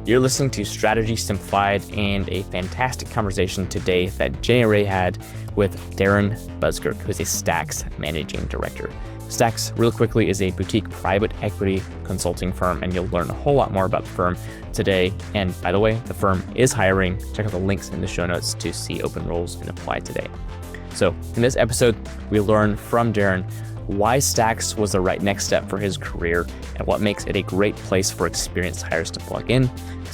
You're listening to Strategy Simplified and a fantastic conversation today that Jenny Ray had with Darren Buskirk, who's a Stax Managing Director. Stax, real quickly, is a boutique private equity consulting firm, and you'll learn a whole lot more about the firm today. And by the way, the firm is hiring. Check out the links in the show notes to see open roles and apply today. So in this episode, we learn from Darren why Stax was the right next step for his career and what makes it a great place for experienced hires to plug in.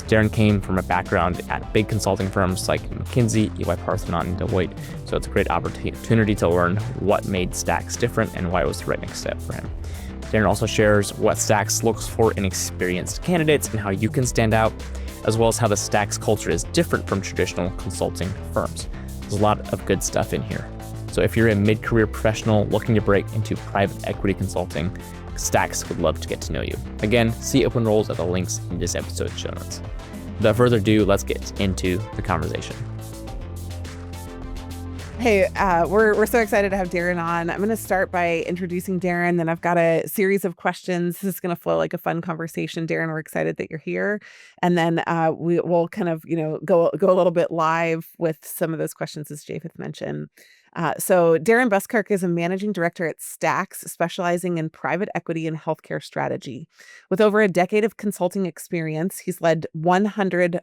Darren came from a background at big consulting firms like McKinsey, EY-Parthenon, and Deloitte, so it's a great opportunity to learn what made Stax different and why it was the right next step for him. Darren also shares what Stax looks for in experienced candidates and how you can stand out, as well as how the Stax culture is different from traditional consulting firms. There's a lot of good stuff in here. So if you're a mid-career professional looking to break into private equity consulting, Stax would love to get to know you. Again, see open roles at the links in this episode's show notes. Without further ado, let's get into the conversation. Hey, we're so excited to have Darren on. I'm going to start by introducing Darren, then I've got a series of questions. This is going to flow like a fun conversation. Darren, we're excited that you're here. And then we'll kind of, go a little bit live with some of those questions, as Japheth mentioned. So Darren Buskirk is a managing director at Stax, specializing in private equity and healthcare strategy. With over a decade of consulting experience, he's led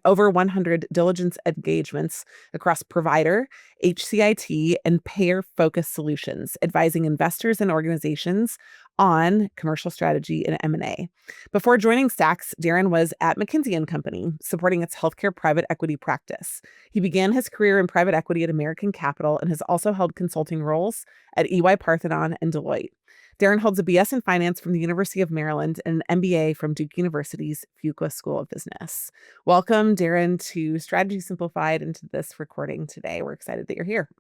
over 100 diligence engagements across provider, HCIT, and payer-focused solutions, advising investors and organizations on commercial strategy and M&A. Before joining Stax, Darren was at McKinsey & Company, supporting its healthcare private equity practice. He began his career in private equity at American Capital and has also held consulting roles at EY-Parthenon and Deloitte. Darren holds a BS in finance from the University of Maryland and an MBA from Duke University's Fuqua School of Business. Welcome, Darren, to Strategy Simplified and to this recording today. We're excited that you're here.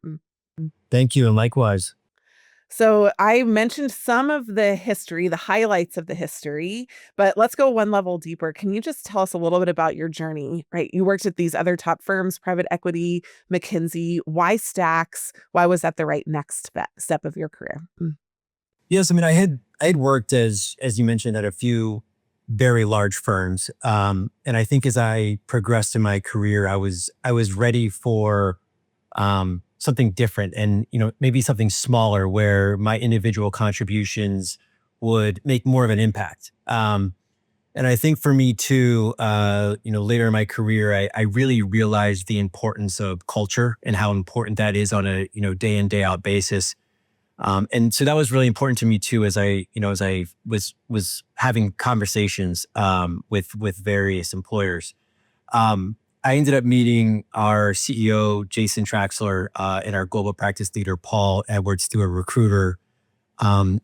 Thank you, and likewise. So I mentioned some of the history, the highlights of the history, but let's go one level deeper. Can you just tell us a little bit about your journey, right? You worked at these other top firms, private equity, McKinsey. Why Stax? Why was that the right next step of your career? Yes, I mean, I had worked as you mentioned at a few very large firms, and I think as I progressed in my career, I was ready for something different and, maybe something smaller where my individual contributions would make more of an impact. And I think for me too, later in my career, I really realized the importance of culture and how important that is on a, day in, day out basis. And so that was really important to me too, as I was having conversations, with various employers. I ended up meeting our CEO, Jason Traxler, and our global practice leader, Paul Edwards, through a recruiter. I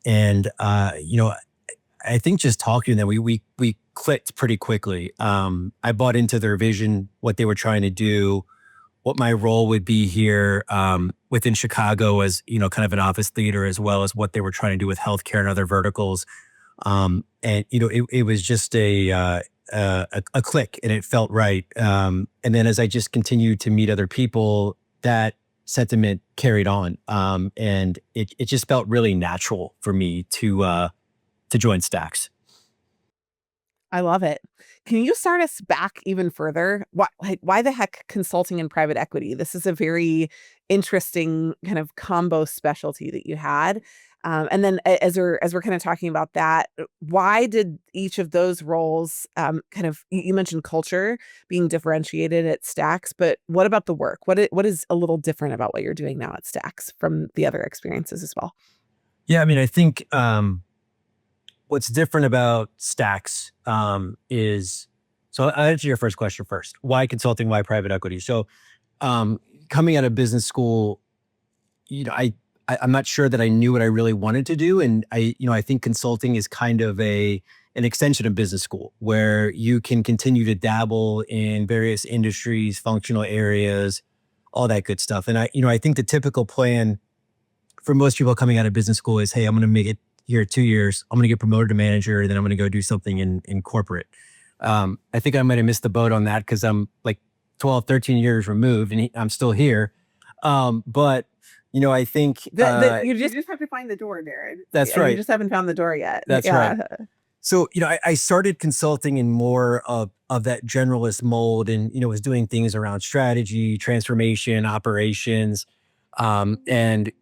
think just talking to them, we clicked pretty quickly. I bought into their vision, what they were trying to do, what my role would be here within Chicago as, kind of an office leader, as well as what they were trying to do with healthcare and other verticals. It was just a click, and it felt right. And then as I just continued to meet other people, that sentiment carried on. And it just felt really natural for me to join Stax. I love it. Can you start us back even further? Why the heck consulting in private equity? This is a very interesting kind of combo specialty that you had. And then as we're kind of talking about that, why did each of those roles you mentioned culture being differentiated at Stax, but what about the work? What is a little different about what you're doing now at Stax from the other experiences as well? Yeah, I mean, I think what's different about Stax is, so I'll answer your first question first. Why consulting? Why private equity? So coming out of business school, I'm not sure that I knew what I really wanted to do. And I think consulting is kind of an extension of business school where you can continue to dabble in various industries, functional areas, all that good stuff. And I think the typical plan for most people coming out of business school is, hey, I'm going to make it here 2 years. I'm going to get promoted to manager, and then I'm going to go do something in corporate. I think I might have missed the boat on that because I'm like 12, 13 years removed and I'm still here. But I think you just have to find the door, Darren. That's right. You just haven't found the door yet. That's right. So, I started consulting in more of that generalist mold and, was doing things around strategy, transformation, operations. And,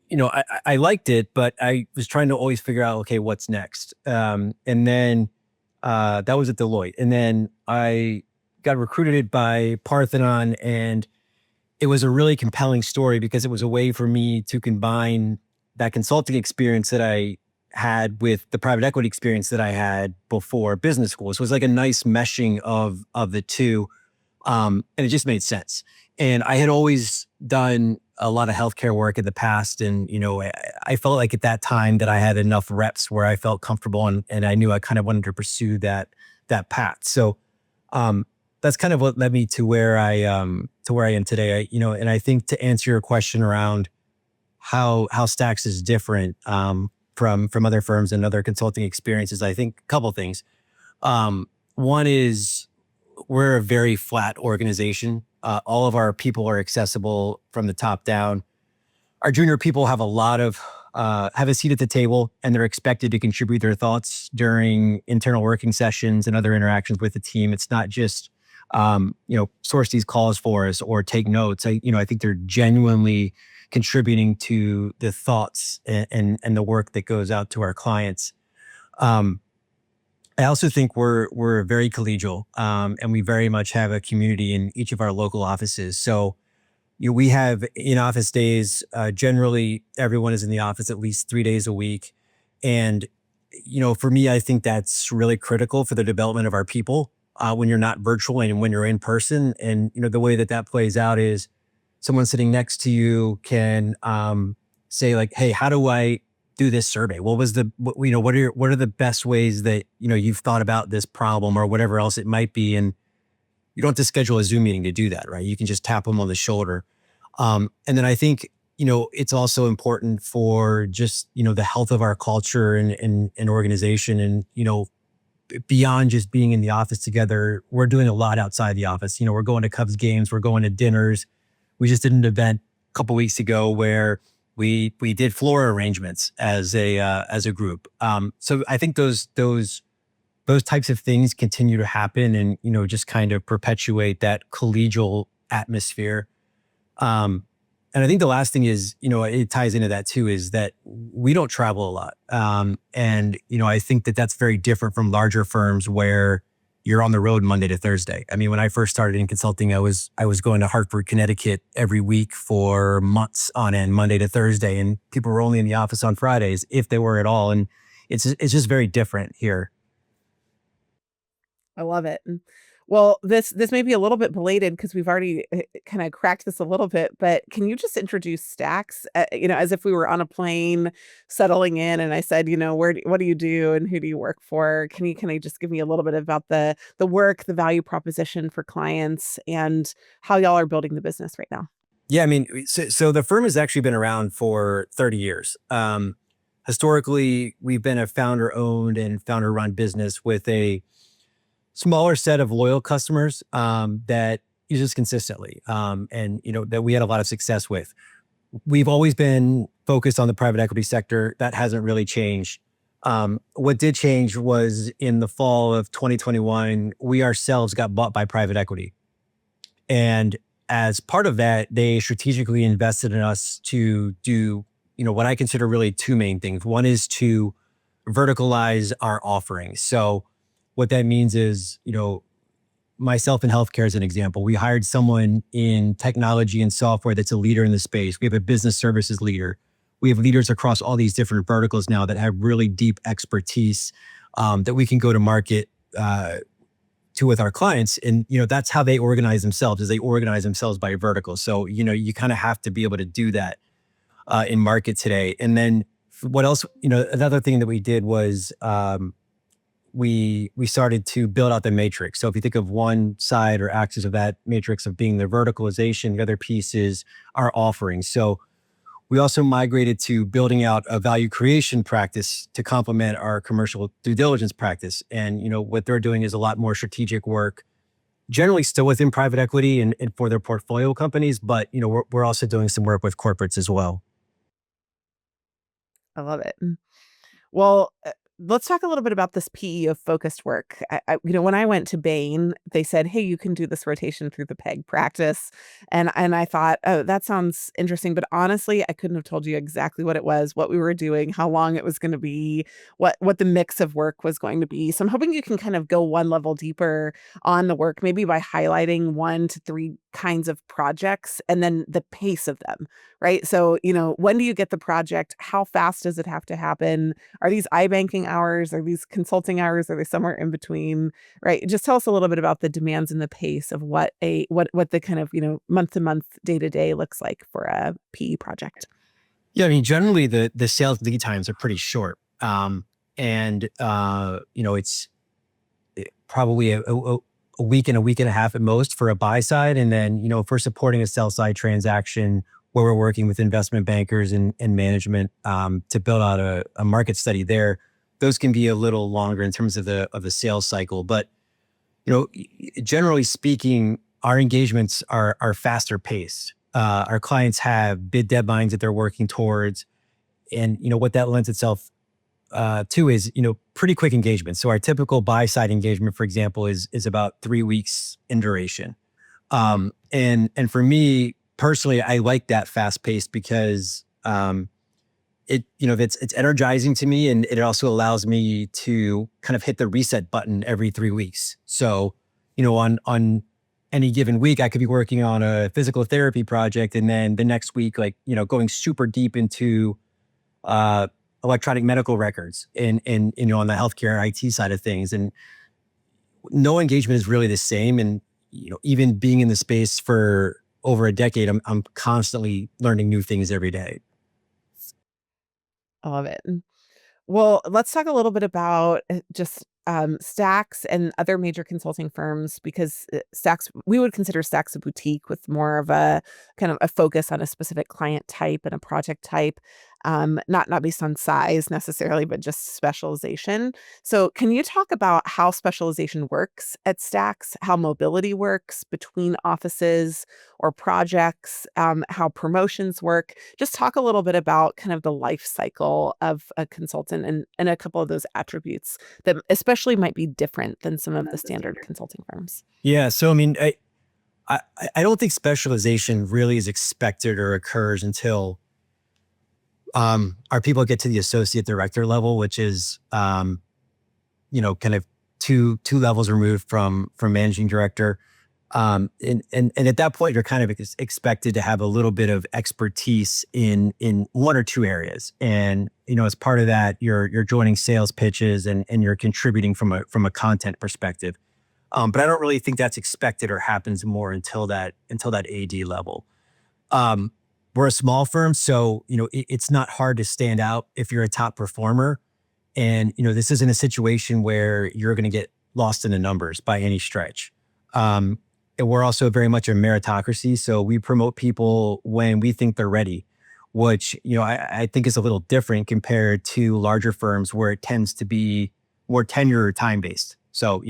I liked it, but I was trying to always figure out, okay, what's next? And then that was at Deloitte. And then I got recruited by Parthenon, and it was a really compelling story because it was a way for me to combine that consulting experience that I had with the private equity experience that I had before business school. So it was like a nice meshing of the two. And it just made sense. And I had always done a lot of healthcare work in the past. And, I felt like at that time that I had enough reps where I felt comfortable, and I knew I kind of wanted to pursue that path. So, that's kind of what led me to where I am today. And I think to answer your question around how Stax is different, from other firms and other consulting experiences, I think a couple things. One is we're a very flat organization. All of our people are accessible from the top down. Our junior people have have a seat at the table, and they're expected to contribute their thoughts during internal working sessions and other interactions with the team. It's not just, source these calls for us or take notes. I think they're genuinely contributing to the thoughts and the work that goes out to our clients. I also think we're very collegial, and we very much have a community in each of our local offices. So, we have in-office days. Generally, everyone is in the office at least 3 days a week, and for me, I think that's really critical for the development of our people when you're not virtual and when you're in person. And the way that plays out is someone sitting next to you can say like, "Hey, how do I do this survey? What are the best ways that, you've thought about this problem," or whatever else it might be. And you don't have to schedule a Zoom meeting to do that, right? You can just tap them on the shoulder. And then I think, it's also important for just, the health of our culture and organization. And, beyond just being in the office together, we're doing a lot outside the office. We're going to Cubs games, we're going to dinners. We just did an event a couple weeks ago where we did floor arrangements as a group. So I think those types of things continue to happen and, just kind of perpetuate that collegial atmosphere. And I think the last thing is, it ties into that too, is that we don't travel a lot. And, I think that that's very different from larger firms where you're on the road Monday to Thursday. I mean, when I first started in consulting, I was going to Hartford, Connecticut every week for months on end, Monday to Thursday. And people were only in the office on Fridays, if they were at all. And it's just very different here. I love it. Well, this may be a little bit belated because we've already kind of cracked this a little bit, but can you just introduce Stax, as if we were on a plane settling in and I said, what do you do and who do you work for? Can you just give me a little bit about the work, the value proposition for clients, and how y'all are building the business right now? Yeah, I mean, so the firm has actually been around for 30 years. Historically, we've been a founder-owned and founder-run business with a smaller set of loyal customers that use us consistently, and that we had a lot of success with. We've always been focused on the private equity sector. That hasn't really changed. What did change was in the fall of 2021, we ourselves got bought by private equity, and as part of that, they strategically invested in us to do what I consider really two main things. One is to verticalize our offerings. So what that means is, myself in healthcare as an example, we hired someone in technology and software that's a leader in the space. We have a business services leader. We have leaders across all these different verticals now that have really deep expertise that we can go to market to with our clients. And, that's how they organize themselves, is they organize themselves by vertical. So, you kind of have to be able to do that in market today. And then what else, another thing that we did was, we started to build out the matrix. So if you think of one side or axis of that matrix of being the verticalization, the other piece is our offerings. So we also migrated to building out a value creation practice to complement our commercial due diligence practice. And what they're doing is a lot more strategic work, generally still within private equity and for their portfolio companies, but we're also doing some work with corporates as well. I love it. Well, let's talk a little bit about this PEO focused work. When I went to Bain, they said, "Hey, you can do this rotation through the PEG practice," and I thought, "Oh, that sounds interesting." But honestly, I couldn't have told you exactly what it was, what we were doing, how long it was going to be, what the mix of work was going to be. So I'm hoping you can kind of go one level deeper on the work, maybe by highlighting 1 to 3 kinds of projects and then the pace of them, right? So, when do you get the project? How fast does it have to happen? Are these iBanking hours? Are these consulting hours? Are they somewhere in between? Right. Just tell us a little bit about the demands and the pace of what the kind of, month to month, day to day looks like for a PE project. Yeah, I mean, generally the sales lead times are pretty short. It's probably a week and a week and a half at most for a buy side. And then, if we're supporting a sell side transaction where we're working with investment bankers and management to build out a market study there, those can be a little longer in terms of the sales cycle. But, generally speaking, our engagements are faster paced. Our clients have bid deadlines that they're working towards. And, what that lends itself to is, pretty quick engagement. So our typical buy side engagement, for example, is about 3 weeks in duration. And for me personally, I like that fast pace because it's energizing to me, and it also allows me to kind of hit the reset button every 3 weeks. So, on any given week, I could be working on a physical therapy project, and then the next week, going super deep into electronic medical records and on the healthcare IT side of things. And no engagement is really the same. And, even being in the space for over a decade, I'm constantly learning new things every day. I love it. Well, let's talk a little bit about just Stax and other major consulting firms, because we would consider Stax a boutique with more of a kind of a focus on a specific client type and a project type, not based on size necessarily, but just specialization. So can you talk about how specialization works at Stax, how mobility works between offices or projects, how promotions work? Just talk a little bit about kind of the life cycle of a consultant and a couple of those attributes that especially might be different than some of the standard consulting firms. Yeah. So, I mean, I don't think specialization really is expected or occurs until our people get to the associate director level, which is, kind of two levels removed from managing director. And at that point, you're kind of expected to have a little bit of expertise in 1 or 2 areas. And, as part of that, you're joining sales pitches and you're contributing from a content perspective. But I don't really think that's expected or happens more until that AD level. We're a small firm, so, it's not hard to stand out if you're a top performer. And, this isn't a situation where you're going to get lost in the numbers by any stretch. And we're also very much a meritocracy. So we promote people when we think they're ready, which, I think is a little different compared to larger firms where it tends to be more tenure or time based. So,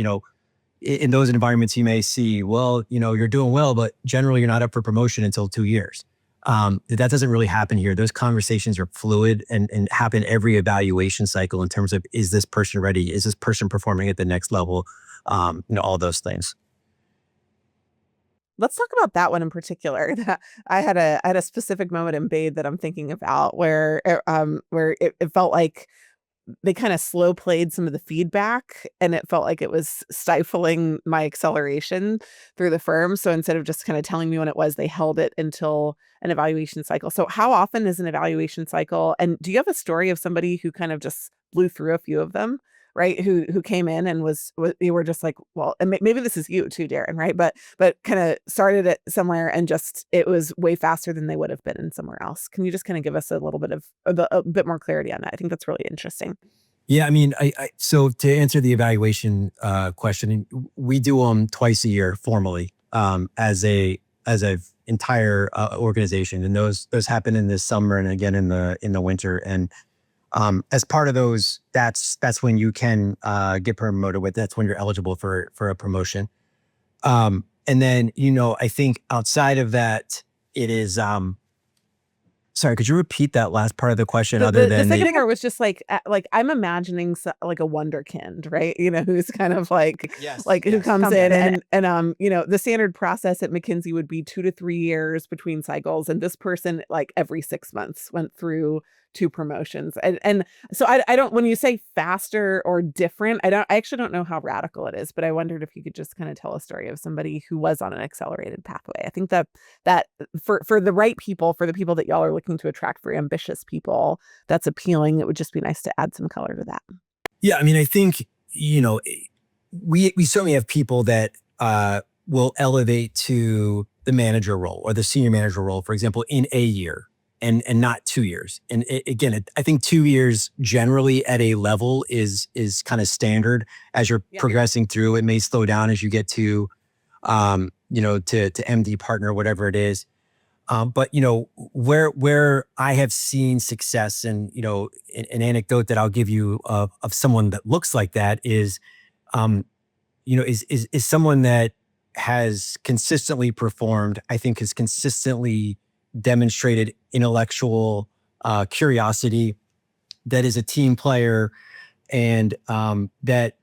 in those environments, you may see, well, you're doing well, but generally you're not up for promotion until 2 years. That doesn't really happen here. Those conversations are fluid and happen every evaluation cycle in terms of, is this person ready? Is this person performing at the next level? All those things. Let's talk about that one in particular. I had a specific moment in Bade that I'm thinking about where it felt like they kind of slow played some of the feedback, and it felt like it was stifling my acceleration through the firm. So instead of just kind of telling me when it was, they held it until an evaluation cycle. So how often is an evaluation cycle? And do you have a story of somebody who kind of just blew through a few of them, right? Who came in and you were just like, well, and maybe this is you too, Darren, right? But kind of started it somewhere and just, it was way faster than they would have been in somewhere else. Can you just kind of give us a little bit of a bit more clarity on that? I think that's really interesting. Yeah, I mean, so to answer the evaluation question, we do them twice a year formally as a entire organization, and those happen in the summer and again in the winter. And as part of those, that's when you can get promoted. That's when you're eligible for a promotion. And then I think outside of that, it is Sorry, could you repeat that last part of the question? The second part was just like I'm imagining like a wonderkind, right? Who's kind of like who comes in and the standard process at McKinsey would be 2 to 3 years between cycles, and this person like every 6 months went through 2 promotions. And so I don't, when you say faster or different, I actually don't know how radical it is, but I wondered if you could just kind of tell a story of somebody who was on an accelerated pathway. I think that for the right people, for the people that y'all are looking to attract, for ambitious people, that's appealing. It would just be nice to add some color to that. Yeah, I mean, I think, we certainly have people that will elevate to the manager role or the senior manager role, for example, in a year. And not 2 years. And I think 2 years generally at a level is kind of standard as you're progressing through. It may slow down as you get to, to MD partner, whatever it is. But where I have seen success, and an anecdote that I'll give you of someone that looks like that is someone that has consistently performed. I think has consistently demonstrated intellectual curiosity, that is a team player, and that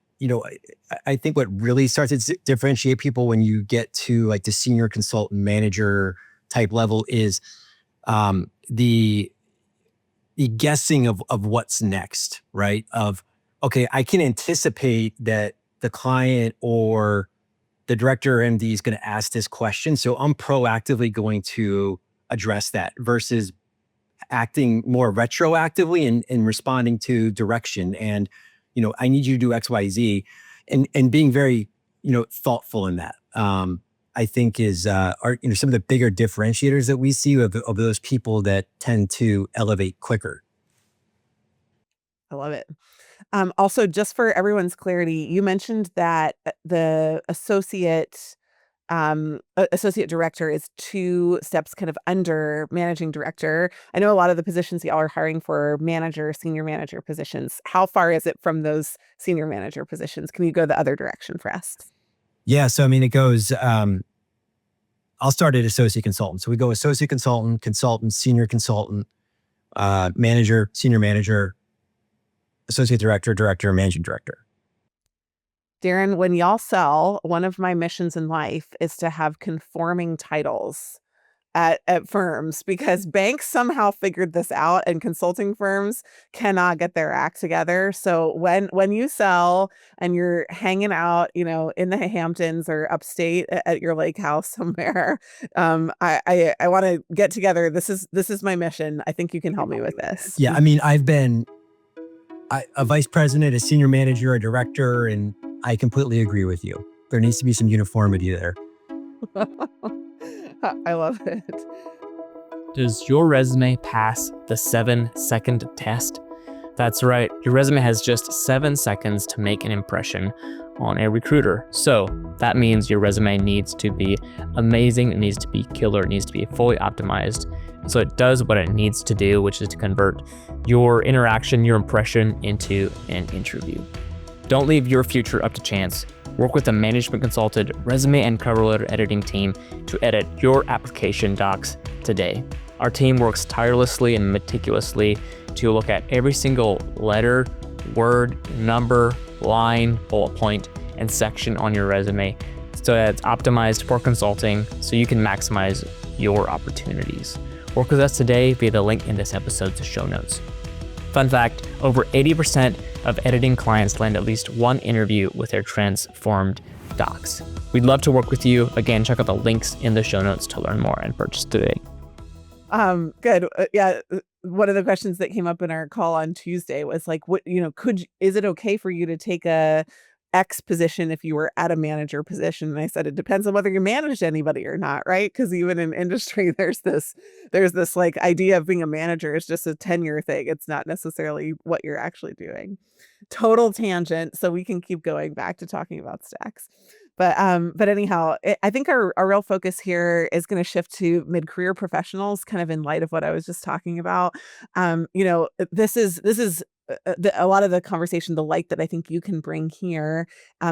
I think what really starts to differentiate people when you get to like the senior consultant manager type level is the guessing of what's next, right? Of, okay, I can anticipate that the client or the director or MD is going to ask this question, so I'm proactively going to address that, versus acting more retroactively and responding to direction. And, I need you to do X, Y, Z, and being very, thoughtful in that. I think is are some of the bigger differentiators that we see of those people that tend to elevate quicker. I love it. Also, just for everyone's clarity, you mentioned that the associate director is 2 steps kind of under managing director. I know a lot of the positions y'all are hiring for manager, senior manager positions. How far is it from those senior manager positions? Can you go the other direction for us? Yeah. So, I mean, it goes, I'll start at associate consultant. So we go associate consultant, senior consultant, manager, senior manager, associate director, managing director. Darren, when y'all sell, one of my missions in life is to have conforming titles at firms, because banks somehow figured this out and consulting firms cannot get their act together. So when you sell and you're hanging out, in the Hamptons or upstate at your lake house somewhere, I want to get together. This is my mission. I think you can help me with this. Yeah, I mean, I've been a vice president, a senior manager, a director, and I completely agree with you. There needs to be some uniformity there. I love it. Does your resume pass the 7-second test? That's right. Your resume has just 7 seconds to make an impression on a recruiter. So that means your resume needs to be amazing. It needs to be killer. It needs to be fully optimized. So it does what it needs to do, which is to convert your interaction, your impression into an interview. Don't leave your future up to chance. Work with a management consulted resume and cover letter editing team to edit your application docs today. Our team works tirelessly and meticulously to look at every single letter, word, number, line, bullet point, and section on your resume so that it's optimized for consulting so you can maximize your opportunities. Work with us today via the link in this episode's show notes. Fun fact, over 80% of editing clients land at least one interview with their transformed docs. We'd love to work with you. Again, check out the links in the show notes to learn more and purchase today. Good. Yeah. One of the questions that came up in our call on Tuesday was like, is it okay for you to take a X position if you were at a manager position? And I said, it depends on whether you managed anybody or not, right? Because even in industry, there's this like idea of being a manager is just a tenure thing. It's not necessarily what you're actually doing. Total tangent. So we can keep going back to talking about Stax. But anyhow, I think our real focus here is going to shift to mid-career professionals, kind of in light of what I was just talking about. This is a lot of the conversation, the light that I think you can bring here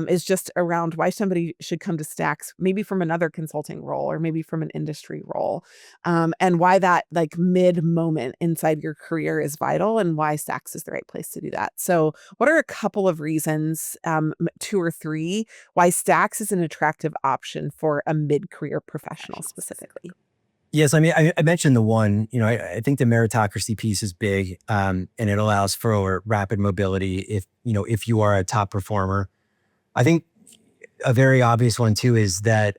is just around why somebody should come to Stax, maybe from another consulting role or maybe from an industry role, and why that like mid moment inside your career is vital and why Stax is the right place to do that. So what are a couple of reasons, two or three, why Stax is an attractive option for a mid-career professional specifically? Yes, I mean, I mentioned the one, I think the meritocracy piece is big, and it allows for rapid mobility if you are a top performer. I think a very obvious one too is that,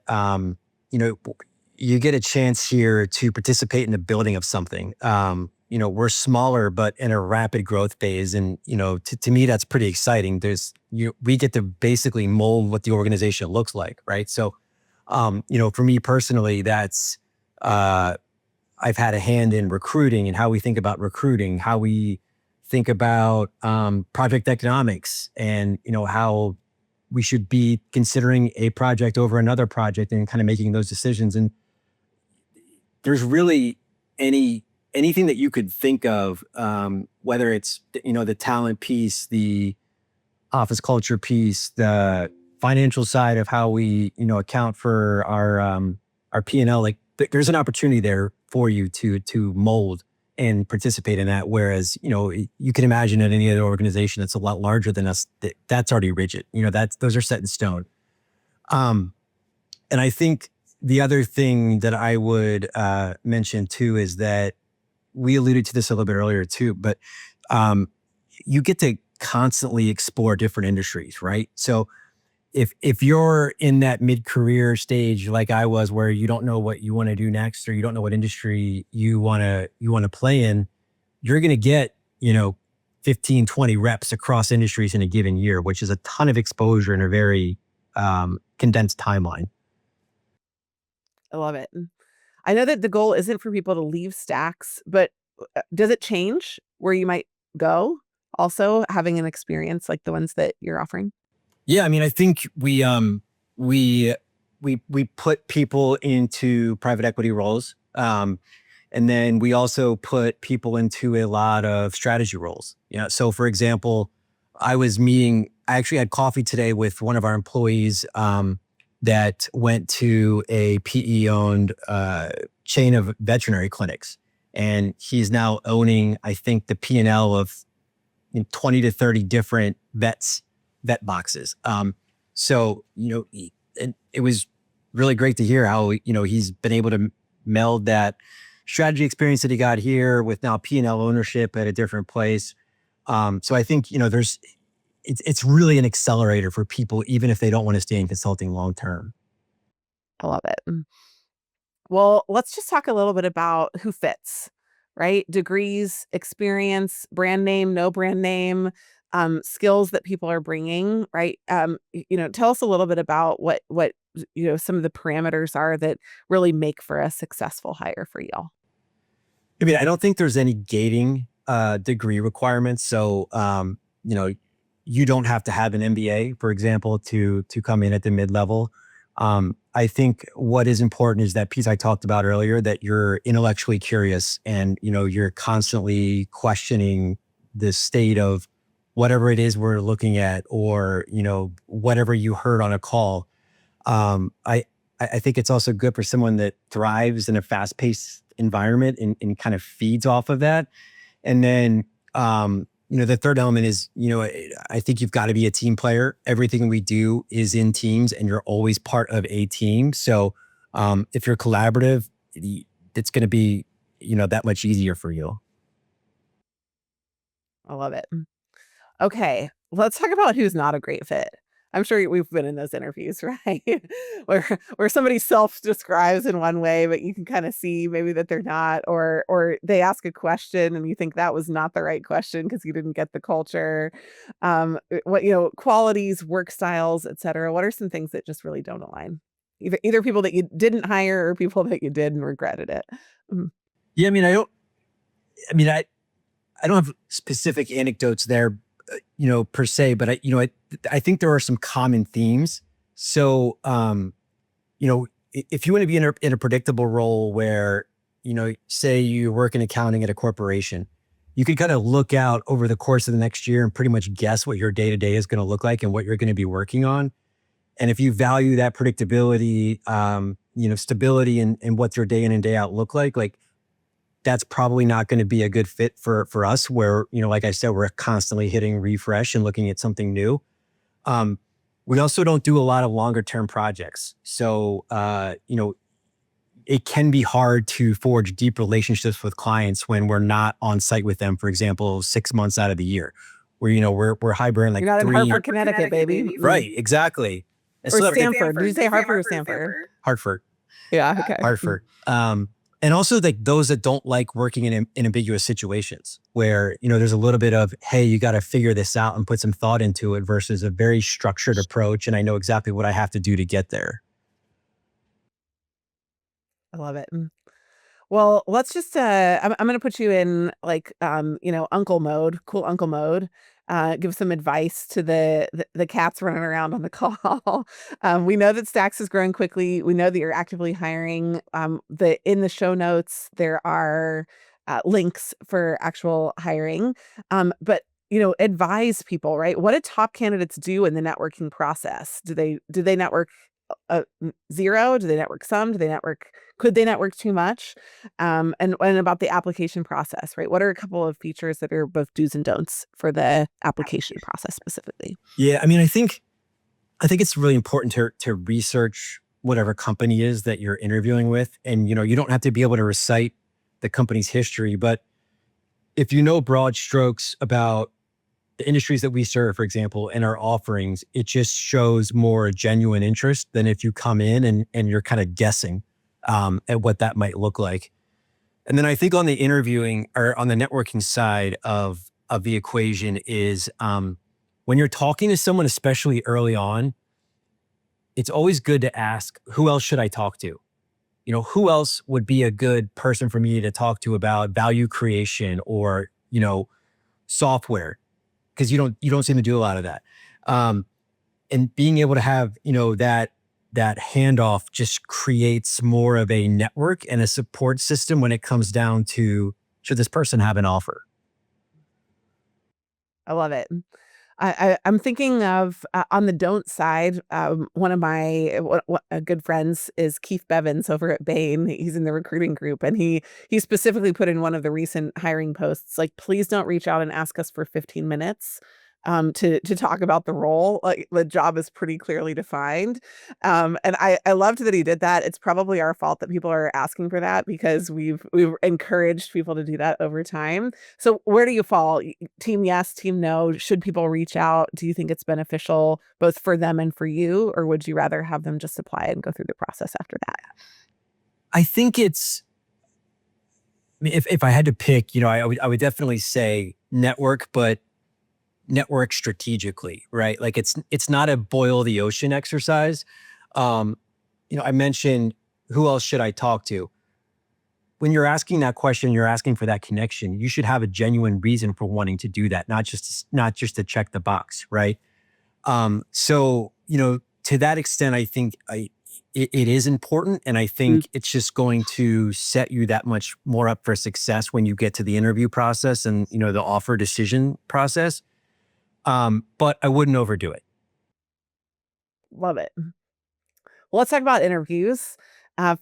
you get a chance here to participate in the building of something. We're smaller, but in a rapid growth phase. And, to me, that's pretty exciting. We get to basically mold what the organization looks like, right? So, for me personally, that's, I've had a hand in recruiting and how we think about recruiting, how we think about project economics, and how we should be considering a project over another project and kind of making those decisions. And there's really anything that you could think of, whether it's the talent piece, the office culture piece, the financial side of how we account for our P&L, like there's an opportunity there for you to mold and participate in that. Whereas, you can imagine at any other organization that's a lot larger than us, that's already rigid. Those are set in stone. And I think the other thing that I would mention too is that we alluded to this a little bit earlier too, but you get to constantly explore different industries, right? So if you're in that mid-career stage like I was, where you don't know what you want to do next, or you don't know what industry you want to play in, you're going to get 15, 20 reps across industries in a given year, which is a ton of exposure in a very condensed timeline. I love it. I know that the goal isn't for people to leave Stax, but does it change where you might go also having an experience like the ones that you're offering? Yeah, I mean, I think we put people into private equity roles, and then we also put people into a lot of strategy roles. So for example, I actually had coffee today with one of our employees that went to a PE-owned chain of veterinary clinics, and he's now owning, I think, the P&L of 20 to 30 different vet boxes. So, it was really great to hear how, he's been able to meld that strategy experience that he got here with now P&L ownership at a different place. So I think, it's really an accelerator for people, even if they don't want to stay in consulting long term. I love it. Well, let's just talk a little bit about who fits, right? Degrees, experience, brand name, no brand name, skills that people are bringing, right? Tell us a little bit about what some of the parameters are that really make for a successful hire for y'all. I mean, I don't think there's any gating degree requirements. So, you don't have to have an MBA, for example, to come in at the mid-level. I think what is important is that piece I talked about earlier, that you're intellectually curious and, you're constantly questioning the state of whatever it is we're looking at, or, whatever you heard on a call. I think it's also good for someone that thrives in a fast-paced environment and kind of feeds off of that. And then, the third element is, I think you've got to be a team player. Everything we do is in teams, and you're always part of a team. So if you're collaborative, it's going to be, that much easier for you. I love it. Okay, let's talk about who's not a great fit. I'm sure we've been in those interviews, right? where somebody self-describes in one way, but you can kind of see maybe that they're not, or they ask a question and you think that was not the right question because you didn't get the culture. What qualities, work styles, et cetera. What are some things that just really don't align? Either people that you didn't hire or people that you did and regretted it. Yeah, I mean, I don't have specific anecdotes there, per se, but I think there are some common themes. So, if you want to be in a predictable role where, say you work in accounting at a corporation, you can kind of look out over the course of the next year and pretty much guess what your day-to-day is going to look like and what you're going to be working on. And if you value that predictability, stability and what your day in and day out look like that's probably not going to be a good fit for us where, like I said, we're constantly hitting refresh and looking at something new. We also don't do a lot of longer term projects. So, it can be hard to forge deep relationships with clients when we're not on site with them, for example, 6 months out of the year where, we're hybrid like You're not in three. Hartford, Connecticut, baby. Right. Exactly. And Or so Stanford. Did you say Hartford or Stanford? Hartford. Yeah. Okay. Hartford. And also like those that don't like working in ambiguous situations where, there's a little bit of, hey, you got to figure this out and put some thought into it versus a very structured approach. And I know exactly what I have to do to get there. I love it. Well, let's just I'm going to put you in like uncle mode, cool uncle mode. Give some advice to the cats running around on the call. We know that Stax is growing quickly. We know that you're actively hiring. In the show notes there are links for actual hiring. But advise people, right? What do top candidates do in the networking process? Do they network zero? Do they network some? Could they network too much? And about the application process, right? What are a couple of features that are both do's and don'ts for the application process specifically? Yeah, I mean, I think it's really important to research whatever company is that you're interviewing with. And, you don't have to be able to recite the company's history, but if you know broad strokes about the industries that we serve, for example, and our offerings, it just shows more genuine interest than if you come in and you're kind of guessing at what that might look like. And then I think on the interviewing or on the networking side of the equation is when you're talking to someone, especially early on, it's always good to ask, who else should I talk to? Who else would be a good person for me to talk to about value creation or, software? Because you don't seem to do a lot of that. And being able to have, that handoff just creates more of a network and a support system when it comes down to, should this person have an offer? I love it. I'm thinking of on the don't side. One of my good friends is Keith Bevins over at Bain. He's in the recruiting group, and he specifically put in one of the recent hiring posts, like, please don't reach out and ask us for 15 minutes to talk about the role. Like, the job is pretty clearly defined. And I loved that he did that. It's probably our fault that people are asking for that because we've encouraged people to do that over time. So where do you fall? Team yes, team no? Should people reach out? Do you think it's beneficial both for them and for you, or would you rather have them just apply and go through the process after that? I think if I had to pick, I would definitely say network, but network strategically, right? Like it's not a boil the ocean exercise. I mentioned, who else should I talk to? When you're asking that question, you're asking for that connection. You should have a genuine reason for wanting to do that, not just to check the box, right? So to that extent, I think it is important, and I think it's just going to set you that much more up for success when you get to the interview process and the offer decision process. But I wouldn't overdo it. Love it. Well, let's talk about interviews.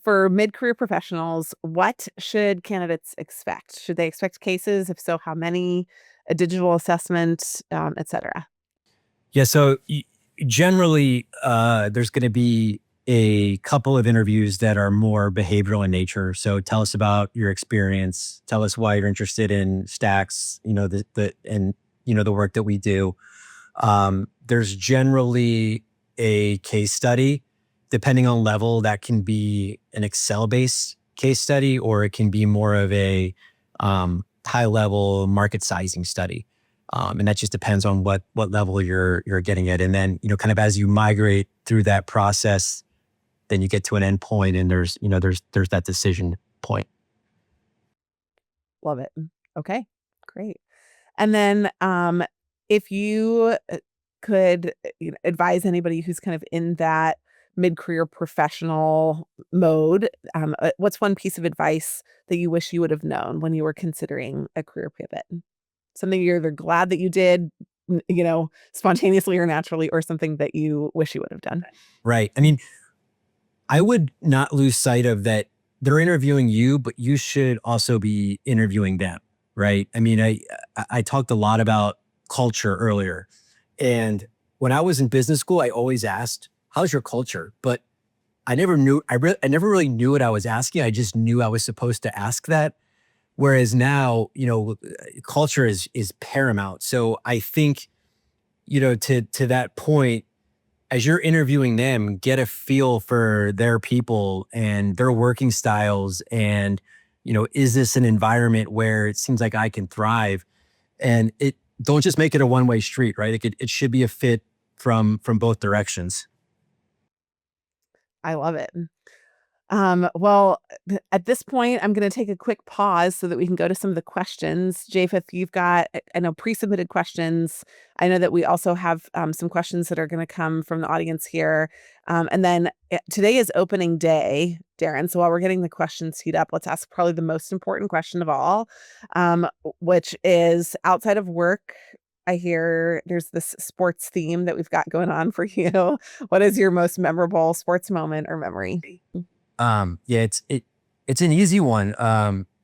For mid-career professionals, what should candidates expect? Should they expect cases? If so, how many? A digital assessment, et cetera? Yeah. So generally, there's going to be a couple of interviews that are more behavioral in nature. So tell us about your experience. Tell us why you're interested in Stax. The work that we do. There's generally a case study, depending on level. That can be an Excel-based case study, or it can be more of a high-level market sizing study. And that just depends on what level you're getting at. And then, kind of as you migrate through that process, then you get to an end point, and there's that decision point. Love it. Okay, great. And then if you could advise anybody who's kind of in that mid-career professional mode, what's one piece of advice that you wish you would have known when you were considering a career pivot? Something you're either glad that you did, spontaneously or naturally, or something that you wish you would have done. Right. I mean, I would not lose sight of that they're interviewing you, but you should also be interviewing them, right? I mean, I talked a lot about culture earlier. And when I was in business school, I always asked, how's your culture? But I never knew, I never really knew what I was asking. I just knew I was supposed to ask that. Whereas now, culture is paramount. So I think, to that point, as you're interviewing them, get a feel for their people and their working styles. And, is this an environment where it seems like I can thrive? And don't just make it a one-way street, right? It should be a fit from both directions. I love it. Well, at this point, I'm going to take a quick pause so that we can go to some of the questions. Japheth, you've got, I know, pre-submitted questions. I know that we also have some questions that are going to come from the audience here. And then today is opening day, Darren. So while we're getting the questions teed up, let's ask probably the most important question of all, which is, outside of work, I hear there's this sports theme that we've got going on for you. What is your most memorable sports moment or memory? Yeah, it's an easy one.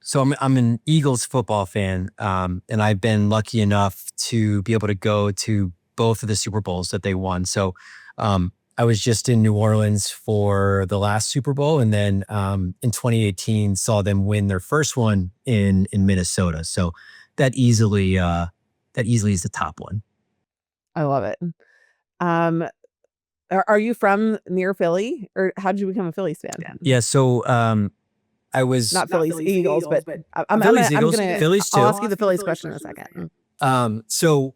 So I'm an Eagles football fan, and I've been lucky enough to be able to go to both of the Super Bowls that they won. So I was just in New Orleans for the last Super Bowl, and then in 2018 saw them win their first one in Minnesota. So that easily is the top one. I love it. Are you from near Philly, or how did you become a Phillies fan? Yeah. So I was Not Phillies, Eagles, but I'm Phillies, gonna, Eagles, Phillies too. I'll ask you the Phillies question in a second. So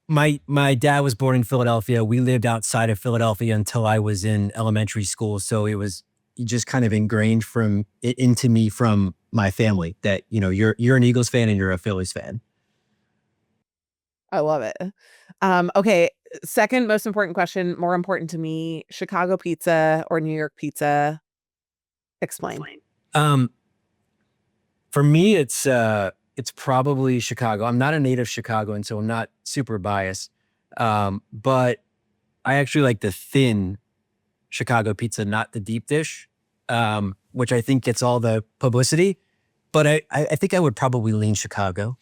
my dad was born in Philadelphia. We lived outside of Philadelphia until I was in elementary school. So it was just kind of ingrained into me from my family that, you're an Eagles fan and you're a Phillies fan. I love it. Okay. Second most important question, more important to me, Chicago pizza or New York pizza? Explain. For me, it's probably Chicago. I'm not a native Chicagoan, so I'm not super biased. But I actually like the thin Chicago pizza, not the deep dish, which I think gets all the publicity. But I think I would probably lean Chicago.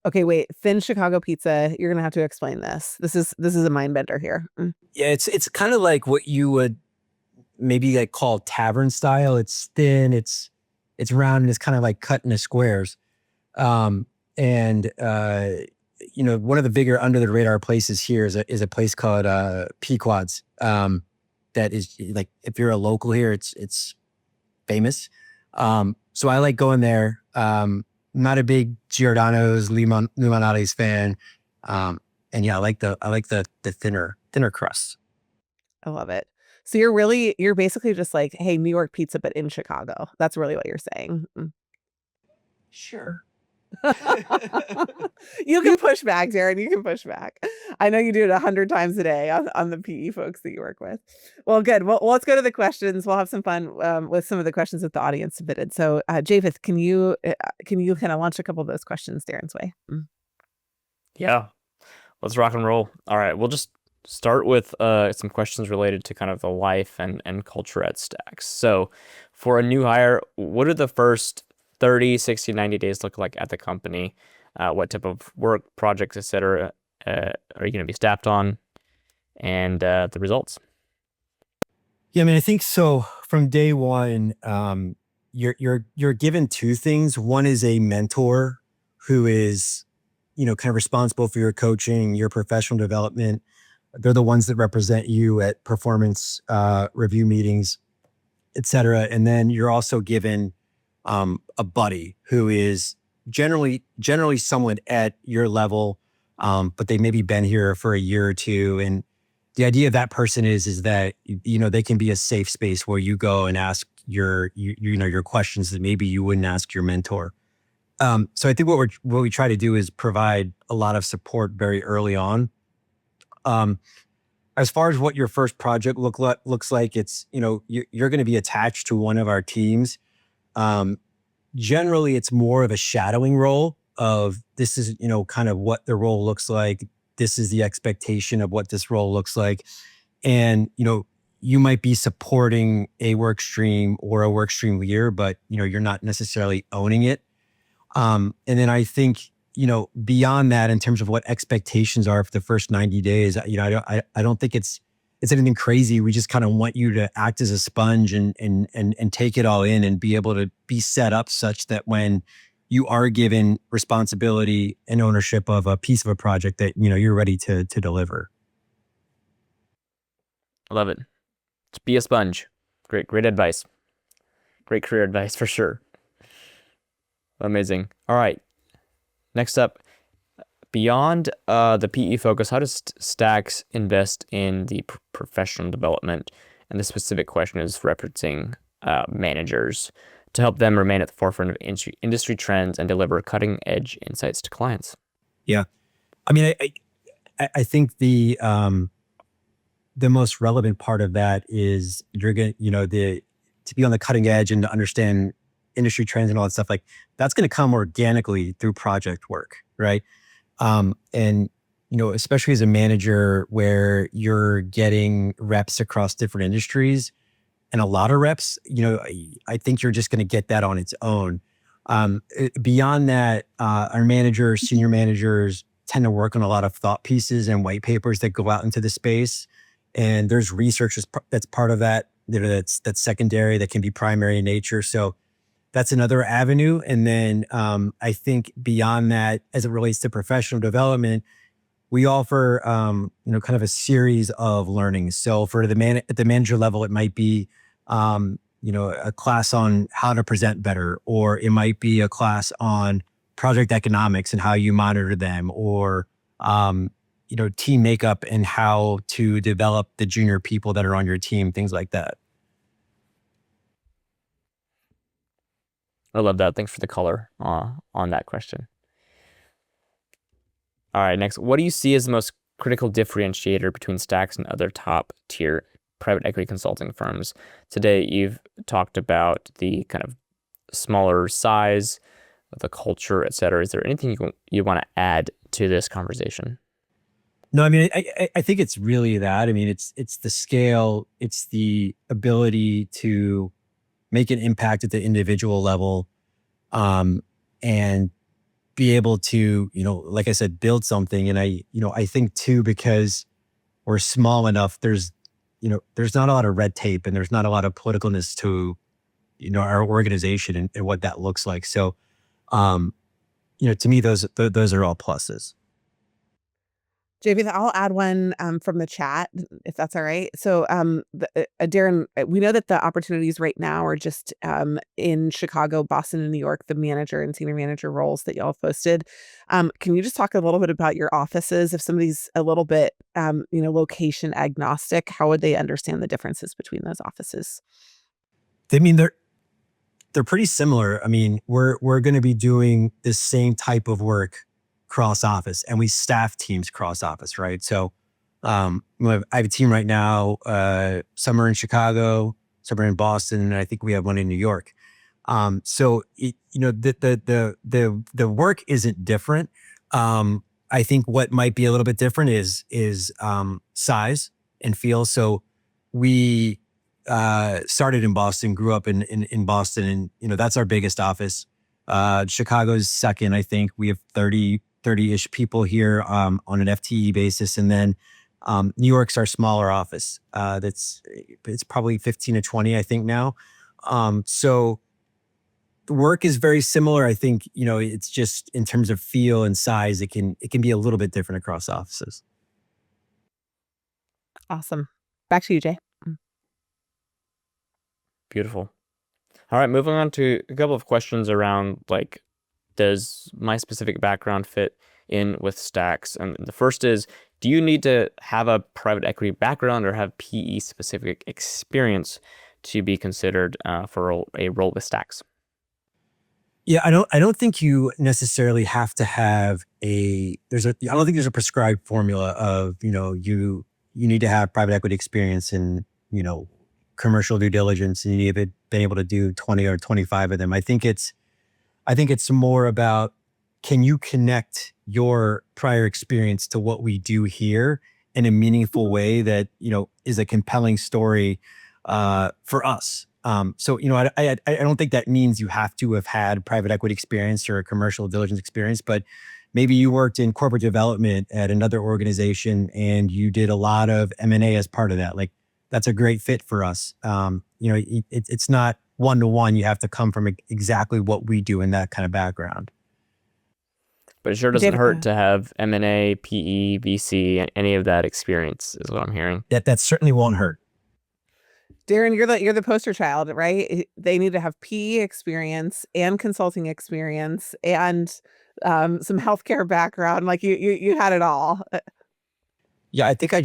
Okay, wait. Thin Chicago pizza. You're gonna have to explain this. This is a mind bender here. Yeah, it's kind of like what you would maybe like call tavern style. It's thin, it's round, and it's kind of like cut into squares. One of the bigger under the radar places here is a place called Pequod's. That is, like, if you're a local here, it's famous. So I like going there. Not a big Giordano's Limonades fan. And yeah, I like the thinner crust. I love it. So you're basically just like, hey, New York pizza, but in Chicago. That's really what you're saying. Sure. You can push back, Darren. You can push back. I know you do it 100 times a day on the PE folks that you work with. Well, good. Well, let's go to the questions. We'll have some fun with some of the questions that the audience submitted. So, Japheth, can you kind of launch a couple of those questions Darren's way? Yeah, let's rock and roll. All right, we'll just start with some questions related to kind of the life and culture at Stax. So, for a new hire, what are the first 30, 60, 90 days look like at the company? What type of work, projects, etc. Are you going to be staffed on? And the results? Yeah, I mean, I think so. From day one, you're given two things. One is a mentor who is, kind of responsible for your coaching, your professional development. They're the ones that represent you at performance review meetings, etc. And then you're also given a buddy who is generally someone at your level, but they maybe been here for a year or two. And the idea of that person is that, they can be a safe space where you go and ask your questions that maybe you wouldn't ask your mentor. So I think what we try to do is provide a lot of support very early on. as far as what your first project looks like, it's, you're going to be attached to one of our teams. Um, Generally, it's more of a shadowing role of this is, kind of what the role looks like. This is the expectation of what this role looks like. And, you might be supporting a work stream or a work stream leader, but, you're not necessarily owning it. And then I think, beyond that, in terms of what expectations are for the first 90 days, I don't think it's anything crazy. We just kind of want you to act as a sponge and take it all in and be able to be set up such that when you are given responsibility and ownership of a piece of a project that, you're ready to deliver. I love it. Just be a sponge. Great advice. Great career advice for sure. Amazing. All right. Next up, beyond the PE focus, how does Stax invest in the professional development? And the specific question is referencing managers to help them remain at the forefront of industry trends and deliver cutting-edge insights to clients. Yeah. I mean, I think the most relevant part of that is you're going to, to be on the cutting edge and to understand industry trends and all that stuff, like that's going to come organically through project work, right? And, especially as a manager where you're getting reps across different industries and a lot of reps, I think you're just going to get that on its own. Beyond that, our managers, senior managers tend to work on a lot of thought pieces and white papers that go out into the space. And there's research that's part of that, that's secondary, that can be primary in nature. So that's another avenue. And then I think beyond that, as it relates to professional development, we offer kind of a series of learnings. So for at the manager level, it might be a class on how to present better, or it might be a class on project economics and how you monitor them, or team makeup and how to develop the junior people that are on your team, things like that. I love that. Thanks for the color on that question. All right, next, what do you see as the most critical differentiator between Stax and other top tier private equity consulting firms? Today, you've talked about the kind of smaller size, the culture, et cetera. Is there anything you want to add to this conversation? No, I mean, I think it's really that. I mean, it's the scale, it's the ability to make an impact at the individual level, and be able to, like I said, build something. And I think too, because we're small enough, there's not a lot of red tape and there's not a lot of politicalness to, our organization and what that looks like. So, to me, those are all pluses. JP, I'll add one from the chat, if that's all right. So, Darren, we know that the opportunities right now are just in Chicago, Boston, and New York, the manager and senior manager roles that y'all have posted. Can you just talk a little bit about your offices? If somebody's a little bit, location agnostic, how would they understand the differences between those offices? I mean, they're pretty similar. I mean, we're going to be doing the same type of work cross office, and we staff teams cross office, right? So I have a team right now, some are in Chicago, some are in Boston, and I think we have one in New York. So the work isn't different. I think what might be a little bit different is size and feel. So we started in Boston, grew up in Boston, and that's our biggest office. Chicago's second. I think we have 30-ish people here on an FTE basis. And then New York's our smaller office. It's probably 15 to 20, I think now. So the work is very similar. I think, it's just in terms of feel and size, it can be a little bit different across offices. Awesome. Back to you, Jay. Beautiful. All right, moving on to a couple of questions around, like, does my specific background fit in with Stax? And the first is, do you need to have a private equity background or have PE specific experience to be considered for a role with Stax? Yeah, I don't think you necessarily have to have I don't think there's a prescribed formula of, you you need to have private equity experience in, commercial due diligence, and you need to have been able to do 20 or 25 of them. I think it's more about, can you connect your prior experience to what we do here in a meaningful way that, is a compelling story for us. So, I don't think that means you have to have had private equity experience or a commercial diligence experience, but maybe you worked in corporate development at another organization and you did a lot of M&A as part of that. Like, that's a great fit for us. It's not one-to-one. You have to come from exactly what we do in that kind of background. But it sure doesn't hurt to have M&A, PE, VC, any of that experience is what I'm hearing. That certainly won't hurt. Darren, you're the poster child, right? They need to have PE experience and consulting experience and some healthcare background. Like you had it all. Yeah, I think that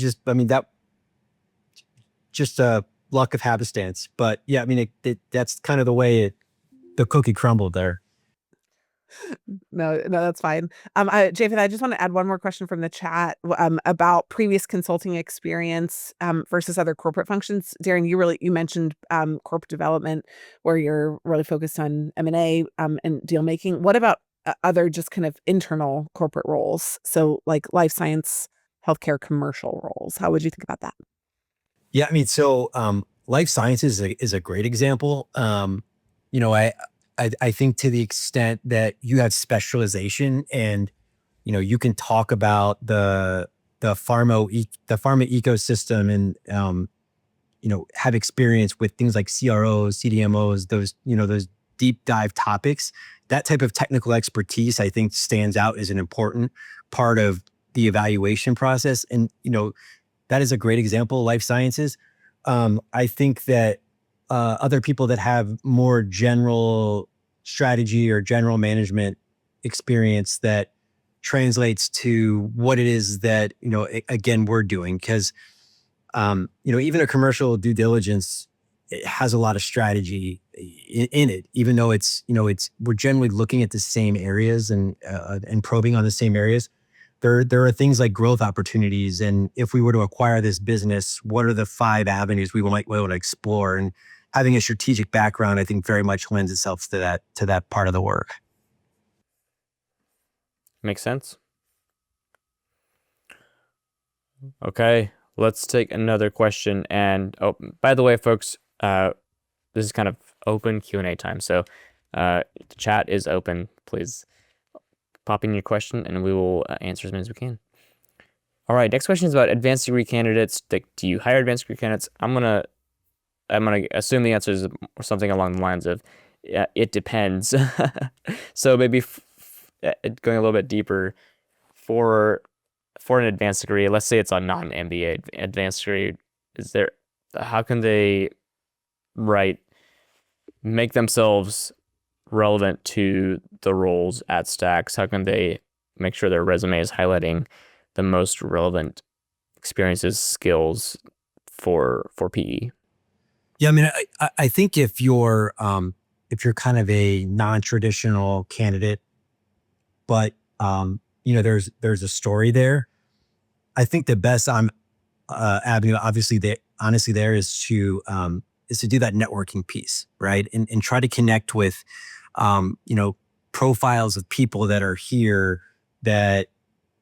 just a luck of happenstance. But yeah, that's kind of the way the cookie crumbled there. No, that's fine. Japheth, I just want to add one more question from the chat about previous consulting experience versus other corporate functions. Darren, you mentioned corporate development, where you're really focused on M&A and deal making. What about other just kind of internal corporate roles? So like life science, healthcare, commercial roles. How would you think about that? Yeah, life sciences is a great example. I think to the extent that you have specialization and, you can talk about the pharma ecosystem and, have experience with things like CROs, CDMOs, those deep dive topics. That type of technical expertise, I think, stands out as an important part of the evaluation process. And, that is a great example of life sciences. I think that other people that have more general strategy or general management experience that translates to what it is that, again, we're doing. Because, even a commercial due diligence, it has a lot of strategy in it, even though we're generally looking at the same areas and probing on the same areas. There are things like growth opportunities. And if we were to acquire this business, what are the 5 avenues we might want to explore? And having a strategic background, I think, very much lends itself to that part of the work. Makes sense. Okay, let's take another question. And by the way, folks, this is kind of open Q&A time. So the chat is open. Please pop in your question and we will answer as many as we can. All right, next question is about advanced degree candidates. Do you hire advanced degree candidates? I'm gonna assume the answer is something along the lines of, it depends. So maybe going a little bit deeper, for an advanced degree, let's say it's a non-MBA advanced degree, how can they make themselves relevant to the roles at Stax? How can they make sure their resume is highlighting the most relevant experiences, skills for PE? Yeah, I think if you're kind of a non-traditional candidate, but there's a story there, I think the best avenue, obviously, there is to do that networking piece, right? And try to connect with profiles of people that are here that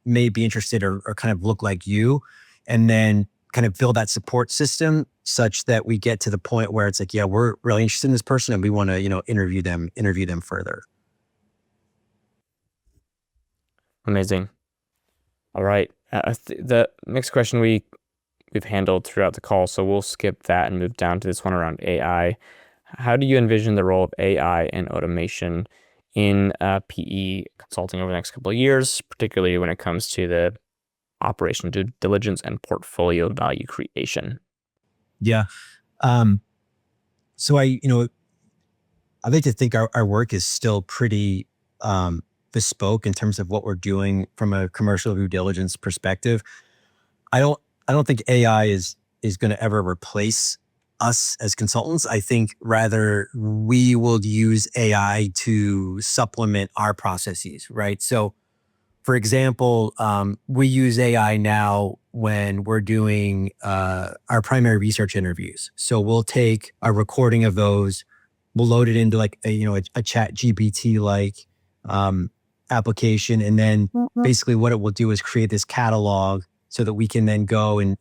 may be interested or kind of look like you, and then kind of build that support system such that we get to the point where it's like, yeah, we're really interested in this person and we want to, interview them further. Amazing. All right. The next question we've handled throughout the call, so we'll skip that and move down to this one around AI. How do you envision the role of AI and automation in PE consulting over the next couple of years, particularly when it comes to the operational due diligence and portfolio value creation? Yeah. So I like to think our work is still pretty bespoke in terms of what we're doing from a commercial due diligence perspective. I don't think AI is going to ever replace us as consultants. I think rather we will use AI to supplement our processes, right? So for example, we use AI now when we're doing our primary research interviews. So we'll take a recording of those, we'll load it into like a chat GPT like application, and then basically what it will do is create this catalog so that we can then go and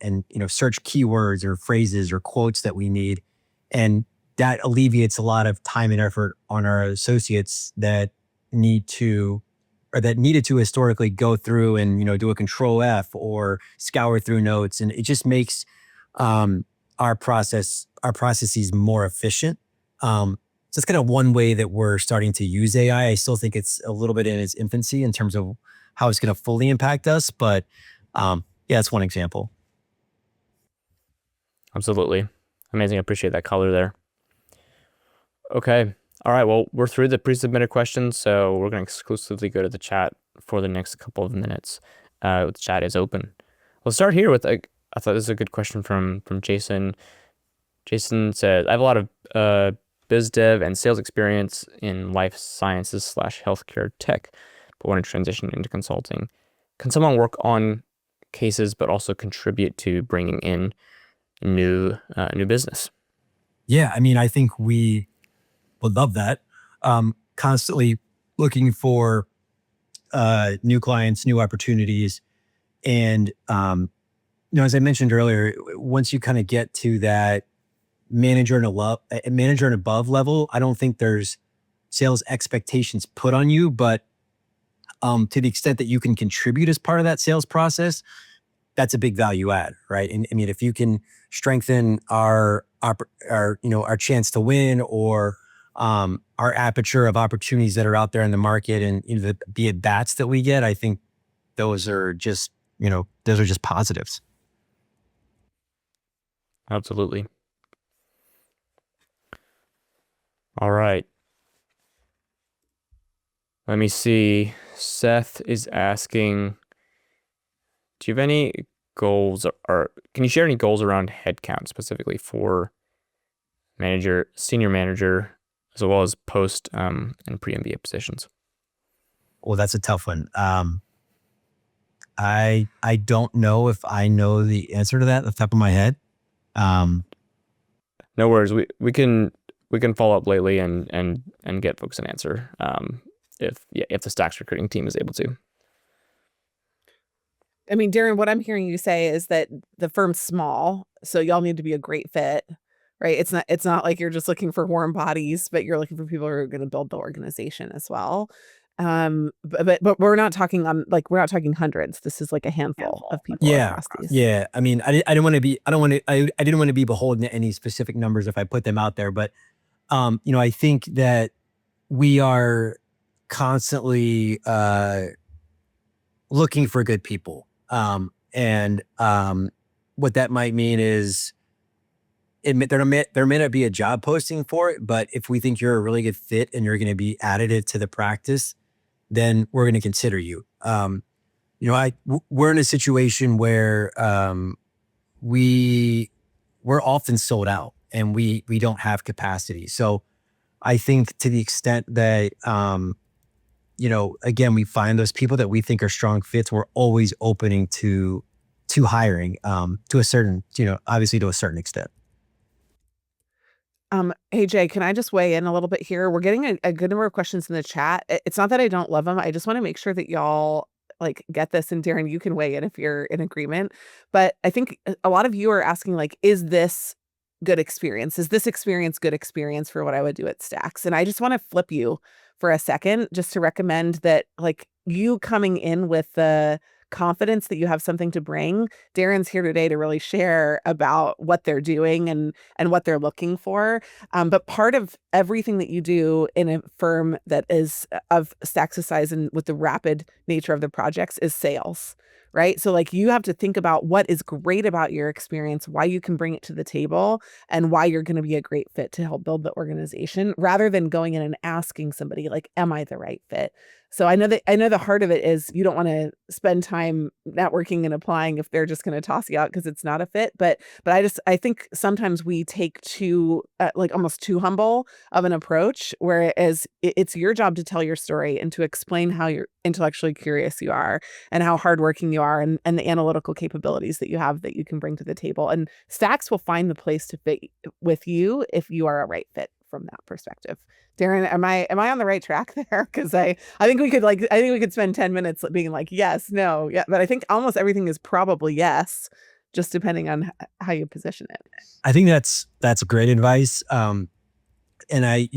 search keywords or phrases or quotes that we need, and that alleviates a lot of time and effort on our associates that needed to historically go through and do a control F or scour through notes, and it just makes our processes more efficient. So it's kind of one way that we're starting to use AI. I still think it's a little bit in its infancy in terms of how it's going to fully impact us, but yeah, that's one example. Absolutely. Amazing. I appreciate that color there. Okay. All right. Well, we're through the pre-submitted questions, so we're going to exclusively go to the chat for the next couple of minutes. The chat is open. We'll start here with I thought this was a good question from Jason. Jason said, I have a lot of biz dev and sales experience in life sciences / healthcare tech, but want to transition into consulting. Can someone work on cases but also contribute to bringing in new business? Yeah, I mean, I think we would love that. Constantly looking for new clients, new opportunities. And, as I mentioned earlier, once you kind of get to that manager and above level, I don't think there's sales expectations put on you, but to the extent that you can contribute as part of that sales process, that's a big value add, right? And I mean, if you can strengthen our chance to win, or our aperture of opportunities that are out there in the market, and the at-bats that we get, I think those are just positives. Absolutely. All right. Let me see. Seth is asking, do you have any goals, or can you share any goals around headcount specifically for manager, senior manager, as well as post and pre-MBA positions? Well, that's a tough one. I don't know if I know the answer to that at the top of my head. No worries. We can follow up lately and get folks an answer if the Stax recruiting team is able to. I mean, Darren, what I'm hearing you say is that the firm's small, so y'all need to be a great fit, right? It's not like you're just looking for warm bodies, but you're looking for people who are going to build the organization as well. But we're not talking hundreds. This is like a handful of people across these. Yeah. I mean, I didn't want to be beholden to any specific numbers if I put them out there, but I think that we are constantly looking for good people. And what that might mean is there may not be a job posting for it, but if we think you're a really good fit and you're going to be additive to the practice, then we're going to consider you. We're in a situation where we're often sold out and we don't have capacity. So I think to the extent that again, we find those people that we think are strong fits, we're always opening to hiring to a certain, obviously to a certain extent. Hey Jay, can I just weigh in a little bit here? We're getting a good number of questions in the chat. It's not that I don't love them. I just want to make sure that y'all get this. And Darren, you can weigh in if you're in agreement. But I think a lot of you are asking, is this good experience? Is this experience good experience for what I would do at Stax? And I just want to flip you for a second, just to recommend that you coming in with the confidence that you have something to bring. Darren's here today to really share about what they're doing and what they're looking for. But part of everything that you do in a firm that is of Stax's size and with the rapid nature of the projects is sales, right? So you have to think about what is great about your experience, why you can bring it to the table, and why you're going to be a great fit to help build the organization, rather than going in and asking somebody am I the right fit? So I know the heart of it is you don't want to spend time networking and applying if they're just going to toss you out because it's not a fit. But I think sometimes we take too almost too humble of an approach, whereas it's your job to tell your story and to explain how you're intellectually curious you are and how hardworking you are and the analytical capabilities that you have that you can bring to the table. And Stax will find the place to fit with you if you are a right fit from that perspective. Darren, am I on the right track there? Because I think we could spend 10 minutes being like, yes, no, yeah. But I think almost everything is probably yes, just depending on how you position it. I think that's great advice. And I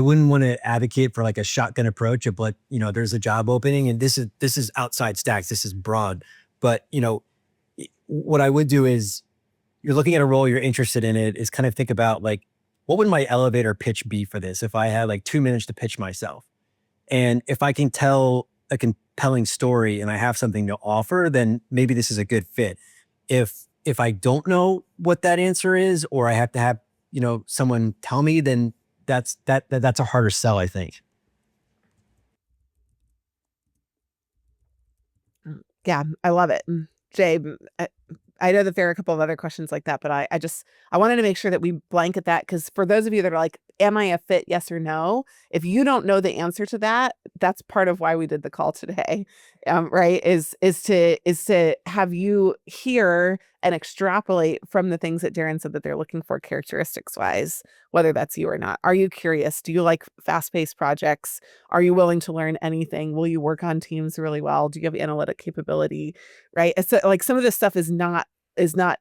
wouldn't want to advocate for like a shotgun approach of like, there's a job opening and this is outside Stax, this is broad. But, what I would do is you're looking at a role, you're interested in it, is kind of think about like, what would my elevator pitch be for this if I had like 2 minutes to pitch myself? And if I can tell a compelling story and I have something to offer, then maybe this is a good fit. If I don't know what that answer is, or I have to have, someone tell me, then that's a harder sell, I think. Yeah, I love it. Jay, I know that there are a couple of other questions like that, but I wanted to make sure that we blanket that, because for those of you that are like, am I a fit, yes or no? If you don't know the answer to that, that's part of why we did the call today, right? Is to have you hear and extrapolate from the things that Darren said that they're looking for characteristics wise, whether that's you or not. Are you curious? Do you like fast-paced projects? Are you willing to learn anything? Will you work on teams really well? Do you have analytic capability? Right? It's like some of this stuff is not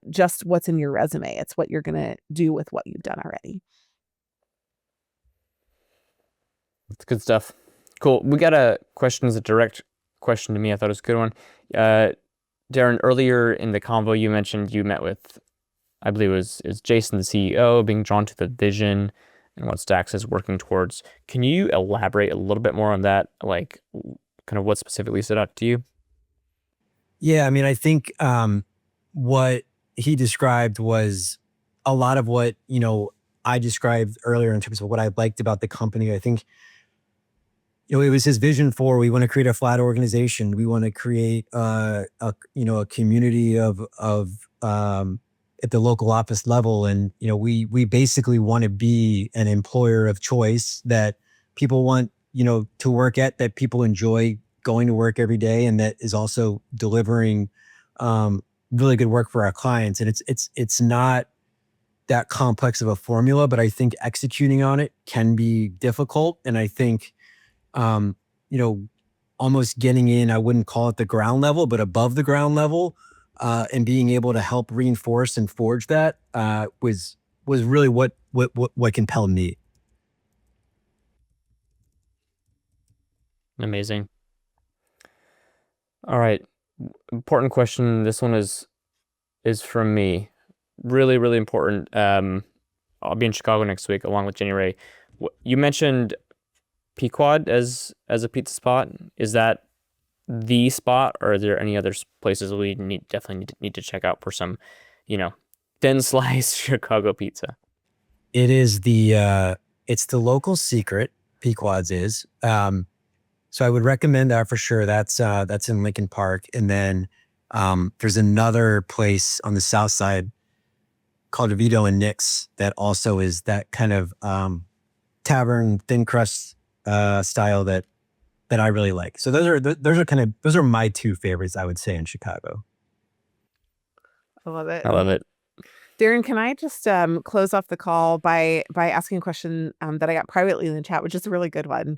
just what's in your resume. It's what you're going to do with what you've done already. That's good stuff. Cool. We got a question as a direct question to me. I thought it was a good one. Darren, earlier in the convo, you mentioned you met with, I believe it was Jason, the CEO, being drawn to the vision and what Stax is working towards. Can you elaborate a little bit more on that? Like, kind of what specifically stood out to you? Yeah, I mean, I think what he described was a lot of what, I described earlier in terms of what I liked about the company. I think, it was his vision for, we want to create a flat organization. We want to create a community of at the local office level. And, we basically want to be an employer of choice that people want, to work at, that people enjoy going to work every day, and that is also delivering really good work for our clients. And it's not that complex of a formula, but I think executing on it can be difficult. And I think, almost getting in, I wouldn't call it the ground level, but above the ground level, and being able to help reinforce and forge that was really what compelled me. Amazing. All right. Important question. This one is from me. Really, really important. I'll be in Chicago next week along with Jenny Ray. You mentioned Pequod as a pizza spot. Is that the spot, or are there any other places we definitely need to check out for some, thin slice Chicago pizza? It is it's the local secret. Pequod's is. So I would recommend that for sure. That's in Lincoln Park. And then there's another place on the south side called Vito and Nick's that also is that kind of tavern thin crust style that I really like. So those are my two favorites, I would say, in Chicago. I love it. I love it. Darren, can I just close off the call by asking a question that I got privately in the chat, which is a really good one.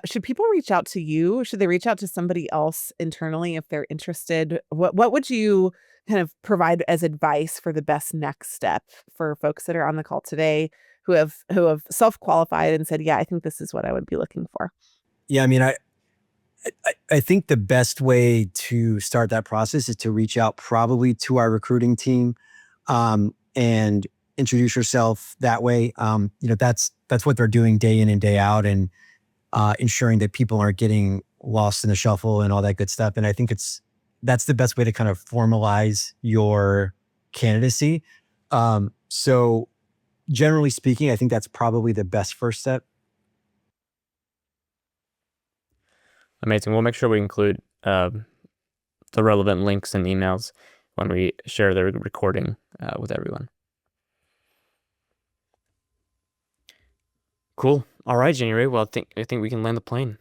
Should people reach out to you? Should they reach out to somebody else internally if they're interested? What would you kind of provide as advice for the best next step for folks that are on the call today who have self-qualified and said, yeah, I think this is what I would be looking for? Yeah, I mean, I think the best way to start that process is to reach out probably to our recruiting team and introduce yourself that way. That's what they're doing day in and day out, and ensuring that people aren't getting lost in the shuffle and all that good stuff. And I think that's the best way to kind of formalize your candidacy. So generally speaking, I think that's probably the best first step. Amazing. We'll make sure we include the relevant links and emails when we share the recording with everyone. Cool. All right, January. Well, I think we can land the plane.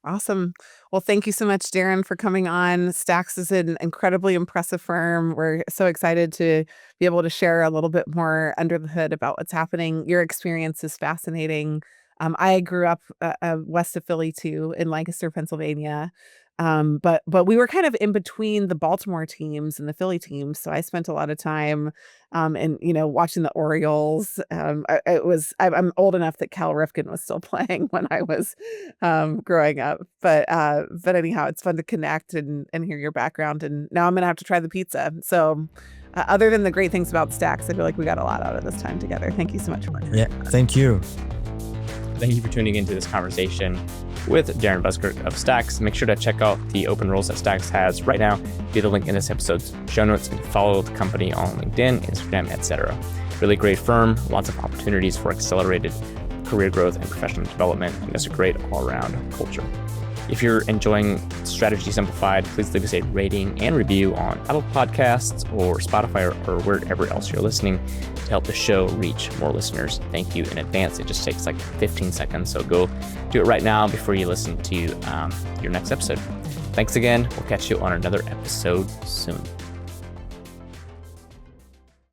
Awesome. Well, thank you so much, Darren, for coming on. Stax is an incredibly impressive firm. We're so excited to be able to share a little bit more under the hood about what's happening. Your experience is fascinating. I grew up west of Philly too, in Lancaster, Pennsylvania. But we were kind of in between the Baltimore teams and the Philly teams, so I spent a lot of time and watching the Orioles. I'm old enough that Cal Ripken was still playing when I was growing up. But anyhow, it's fun to connect and hear your background. And now I'm gonna have to try the pizza. So other than the great things about Stax, I feel like we got a lot out of this time together. Thank you so much, Mark. Yeah, thank you. Thank you for tuning into this conversation with Darren Buskirk of Stax. Make sure to check out the open roles that Stax has right now via the link in this episode's show notes, and follow the company on LinkedIn, Instagram, etc. Really great firm, lots of opportunities for accelerated career growth and professional development, and just a great all-around culture. If you're enjoying Strategy Simplified, please leave us a rating and review on Apple Podcasts or Spotify or wherever else you're listening to help the show reach more listeners. Thank you in advance. It just takes like 15 seconds, so go do it right now before you listen to your next episode. Thanks again. We'll catch you on another episode soon.